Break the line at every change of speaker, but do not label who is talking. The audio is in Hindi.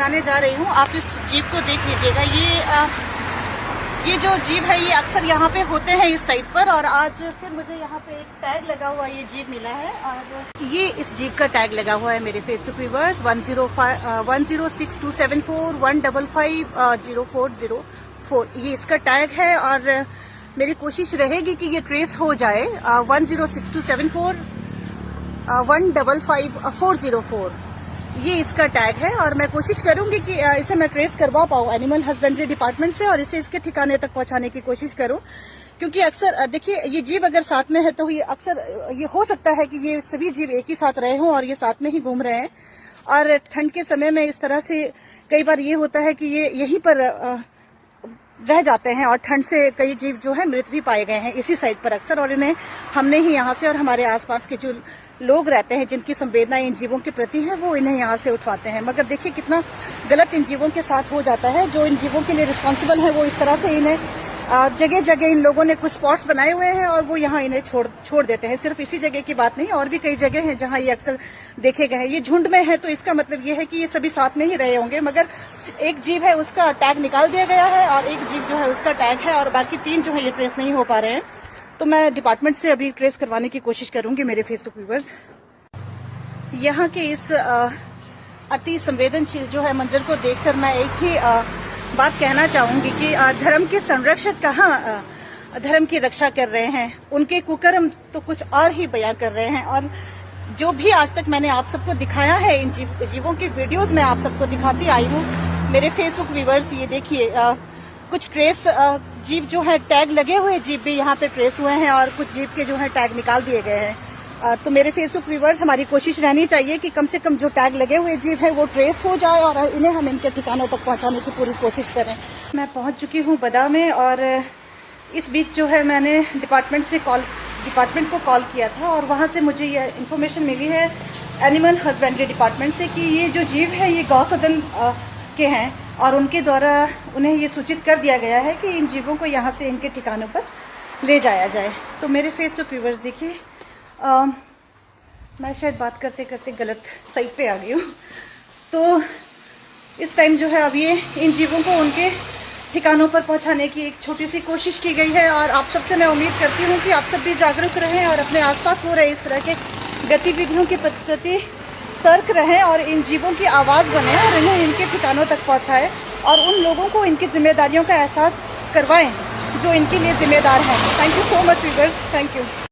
दिखाने जा रही हूँ। आप इस जीप को देख लीजिएगा। ये जो जीप है ये अक्सर यहाँ पे होते हैं इस साइड पर, और आज फिर मुझे यहाँ पे एक टैग लगा हुआ ये जीप मिला है, और ये इस जीप का टैग लगा हुआ है मेरे फेसबुक व्यूअर्स 106274 1550404। ये इसका टैग है और मेरी कोशिश रहेगी कि ये ट्रेस हो जाए 106274 1550404। ये इसका टैग है और मैं कोशिश करूंगी कि इसे मैं ट्रेस करवा पाऊँ एनिमल हस्बेंड्री डिपार्टमेंट से और इसे इसके ठिकाने तक पहुंचाने की कोशिश करूं, क्योंकि अक्सर देखिए ये जीव अगर साथ में है तो ये अक्सर ये हो सकता है कि ये सभी जीव एक ही साथ रहे हों और ये साथ में ही घूम रहे हैं। और ठंड के समय में इस तरह से कई बार ये होता है कि ये यहीं पर रह जाते हैं और ठंड से कई जीव जो है मृत भी पाए गए हैं इसी साइड पर अक्सर, और इन्हें हमने ही यहाँ से और हमारे आसपास के जो लोग रहते हैं जिनकी संवेदना इन जीवों के प्रति है वो इन्हें यहाँ से उठवाते हैं। मगर देखिए कितना गलत इन जीवों के साथ हो जाता है। जो इन जीवों के लिए रिस्पॉन्सिबल है वो इस तरह से इन्हें जगह जगह इन लोगों ने कुछ स्पॉट्स बनाए हुए हैं और वो यहाँ इन्हें छोड़ देते हैं। सिर्फ इसी जगह की बात नहीं, और भी कई जगह हैं जहाँ ये अक्सर देखे गए हैं। ये झुंड में है तो इसका मतलब ये है कि ये सभी साथ में ही रहे होंगे, मगर एक जीव है उसका टैग निकाल दिया गया है और एक जीव जो है उसका टैग है और बाकी 3 जो है ये ट्रेस नहीं हो पा रहे हैं। तो मैं डिपार्टमेंट से अभी ट्रेस करवाने की कोशिश करूंगी मेरे फेसबुक व्यूअर्स। यहाँ के इस अति संवेदनशील जो है मंजर को देखकर मैं एक ही बात कहना चाहूंगी कि धर्म के संरक्षक कहाँ धर्म की रक्षा कर रहे हैं, उनके कुकर्म तो कुछ और ही बयां कर रहे हैं। और जो भी आज तक मैंने आप सबको दिखाया है इन जीवों की वीडियोस में आप सबको दिखाती आई हूँ मेरे फेसबुक व्यूअर्स। ये देखिए कुछ ट्रेस जीव जो है टैग लगे हुए जीव भी यहाँ पे ट्रेस हुए हैं और कुछ जीव के जो है टैग निकाल दिए गए हैं। तो मेरे फेसबुक व्यूअर्स हमारी कोशिश रहनी चाहिए कि कम से कम जो टैग लगे हुए जीव है वो ट्रेस हो जाए और इन्हें हम इनके ठिकानों तक पहुंचाने की पूरी कोशिश करें। मैं पहुंच चुकी हूं बदा में और इस बीच जो है मैंने डिपार्टमेंट को कॉल किया था और वहां से मुझे ये इन्फॉर्मेशन मिली है एनिमल हस्बेंड्री डिपार्टमेंट से कि ये जो जीव है ये गौ सदन के हैं और उनके द्वारा उन्हें ये सूचित कर दिया गया है कि इन जीवों को यहाँ से इनके ठिकानों पर ले जाया जाए। तो मेरे फेसबुक व्यूअर्स देखिए मैं शायद बात करते करते गलत साइड पे आ गई हूँ। तो इस टाइम जो है अब ये इन जीवों को उनके ठिकानों पर पहुंचाने की एक छोटी सी कोशिश की गई है और आप सबसे मैं उम्मीद करती हूँ कि आप सब भी जागरूक रहें और अपने आसपास हो रहे इस तरह के गतिविधियों के प्रति सतर्क रहें और इन जीवों की आवाज़ बने और इन्हें इनके ठिकानों तक पहुँचाएँ और उन लोगों को इनकी जिम्मेदारियों का एहसास करवाएं जो इनके लिए जिम्मेदार हैं। Thank you so much viewers, thank you.